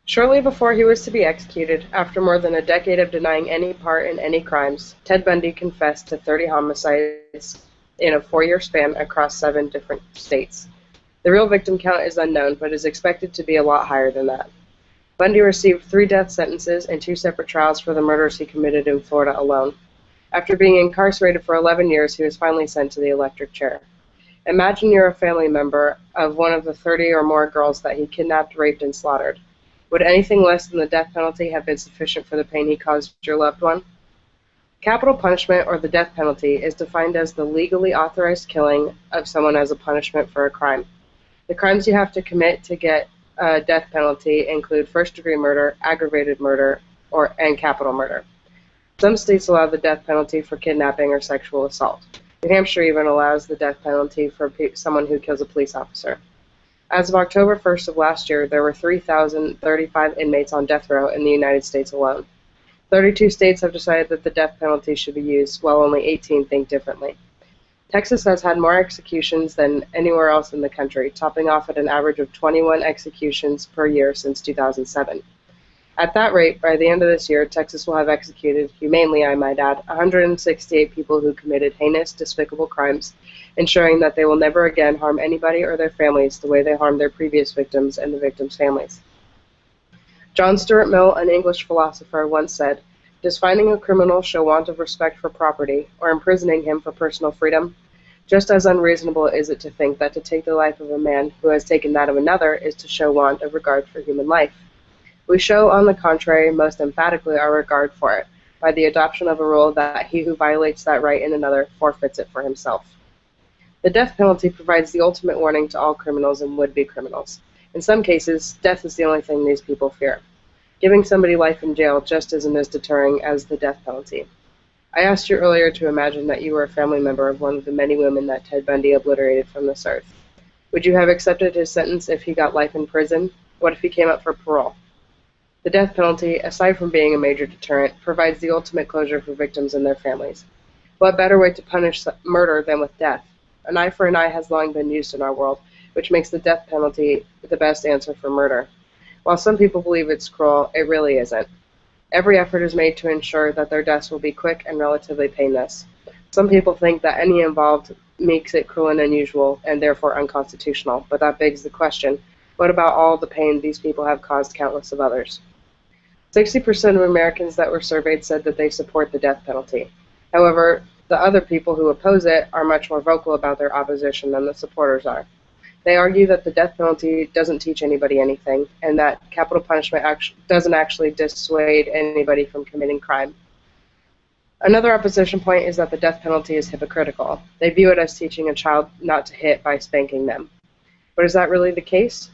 Shortly before he was to be executed, after more than a decade of denying any part in any crimes, Ted Bundy confessed to 30 homicides in a 4-year span across 7 different states. The real victim count is unknown, but is expected to be a lot higher than that. Bundy received 3 death sentences and 2 separate trials for the murders he committed in Florida alone. After being incarcerated for 11 years, he was finally sent to the electric chair. Imagine you're a family member of one of the 30 or more girls that he kidnapped, raped, and slaughtered. Would anything less than the death penalty have been sufficient for the pain he caused your loved one? Capital punishment, or the death penalty, is defined as the legally authorized killing of someone as a punishment for a crime. The crimes you have to commit to get a death penalty include first-degree murder, aggravated murder, and capital murder. Some states allow the death penalty for kidnapping or sexual assault. New Hampshire even allows the death penalty for someone who kills a police officer. As of October 1st of last year, there were 3,035 inmates on death row in the United States alone. 32 states have decided that the death penalty should be used, while only 18 think differently. Texas has had more executions than anywhere else in the country, topping off at an average of 21 executions per year since 2007. At that rate, by the end of this year, Texas will have executed, humanely I might add, 168 people who committed heinous, despicable crimes, ensuring that they will never again harm anybody or their families the way they harmed their previous victims and the victims' families. John Stuart Mill, an English philosopher, once said, "Does finding a criminal show want of respect for property, or imprisoning him for personal freedom? Just as unreasonable is it to think that to take the life of a man who has taken that of another is to show want of regard for human life. We show, on the contrary, most emphatically our regard for it, by the adoption of a rule that he who violates that right in another forfeits it for himself." The death penalty provides the ultimate warning to all criminals and would-be criminals. In some cases, death is the only thing these people fear. Giving somebody life in jail just isn't as deterring as the death penalty. I asked you earlier to imagine that you were a family member of one of the many women that Ted Bundy obliterated from this earth. Would you have accepted his sentence if he got life in prison? What if he came up for parole? The death penalty, aside from being a major deterrent, provides the ultimate closure for victims and their families. What better way to punish murder than with death? An eye for an eye has long been used in our world, which makes the death penalty the best answer for murder. While some people believe it's cruel, it really isn't. Every effort is made to ensure that their deaths will be quick and relatively painless. Some people think that any involved makes it cruel and unusual, and therefore unconstitutional, but that begs the question, what about all the pain these people have caused countless of others? 60% of Americans that were surveyed said that they support the death penalty. However, the other people who oppose it are much more vocal about their opposition than the supporters are. They argue that the death penalty doesn't teach anybody anything, and that capital punishment doesn't actually dissuade anybody from committing crime. Another opposition point is that the death penalty is hypocritical. They view it as teaching a child not to hit by spanking them. But is that really the case?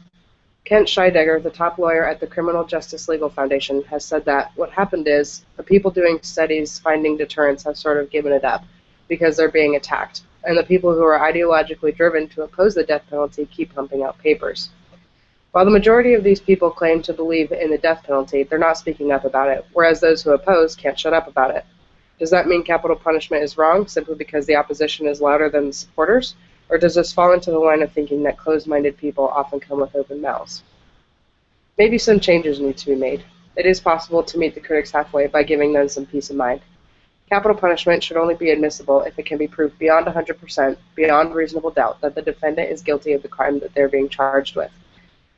Kent Scheidegger, the top lawyer at the Criminal Justice Legal Foundation, has said that what happened is the people doing studies finding deterrence have sort of given it up because they're being attacked, and the people who are ideologically driven to oppose the death penalty keep pumping out papers. While the majority of these people claim to believe in the death penalty, they're not speaking up about it, whereas those who oppose can't shut up about it. Does that mean capital punishment is wrong simply because the opposition is louder than the supporters? Or does this fall into the line of thinking that closed-minded people often come with open mouths? Maybe some changes need to be made. It is possible to meet the critics halfway by giving them some peace of mind. Capital punishment should only be admissible if it can be proved beyond 100%, beyond reasonable doubt, that the defendant is guilty of the crime that they're being charged with.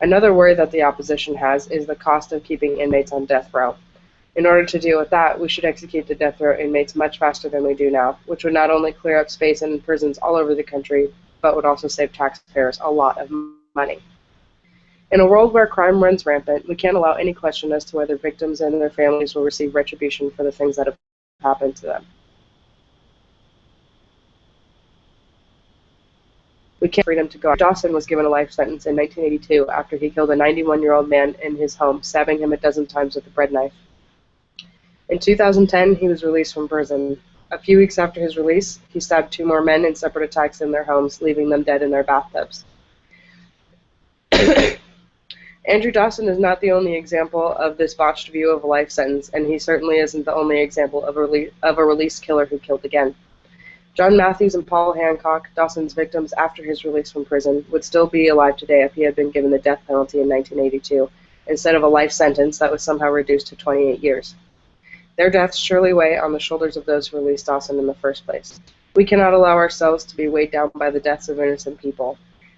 Another worry that the opposition has is the cost of keeping inmates on death row. In order to deal with that, we should execute the death row inmates much faster than we do now, which would not only clear up space in prisons all over the country, but would also save taxpayers a lot of money. In a world where crime runs rampant, we can't allow any question as to whether victims and their families will receive retribution for the things that have happened to them. We can't freedom to go. Dawson was given a life sentence in 1982 after he killed a 91-year-old man in his home, stabbing him a dozen times with a bread knife. In 2010, he was released from prison. A few weeks after his release, he stabbed 2 more men in separate attacks in their homes, leaving them dead in their bathtubs. Andrew Dawson is not the only example of this botched view of a life sentence, and he certainly isn't the only example of a released killer who killed again. John Matthews and Paul Hancock, Dawson's victims after his release from prison, would still be alive today if he had been given the death penalty in 1982, instead of a life sentence that was somehow reduced to 28 years. Their deaths surely weigh on the shoulders of those who released Dawson in the first place. We cannot allow ourselves to be weighed down by the deaths of innocent people.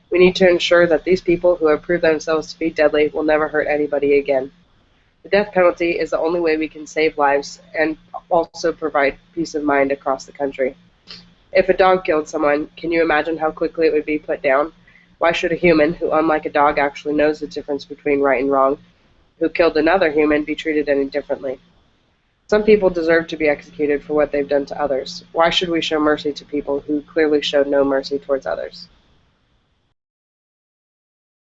We need to ensure that these people who have proved themselves to be deadly will never hurt anybody again. The death penalty is the only way we can save lives and also provide peace of mind across the country. If a dog killed someone, can you imagine how quickly it would be put down? Why should a human, who unlike a dog actually knows the difference between right and wrong, who killed another human, be treated any differently? Some people deserve to be executed for what they've done to others. Why should we show mercy to people who clearly showed no mercy towards others?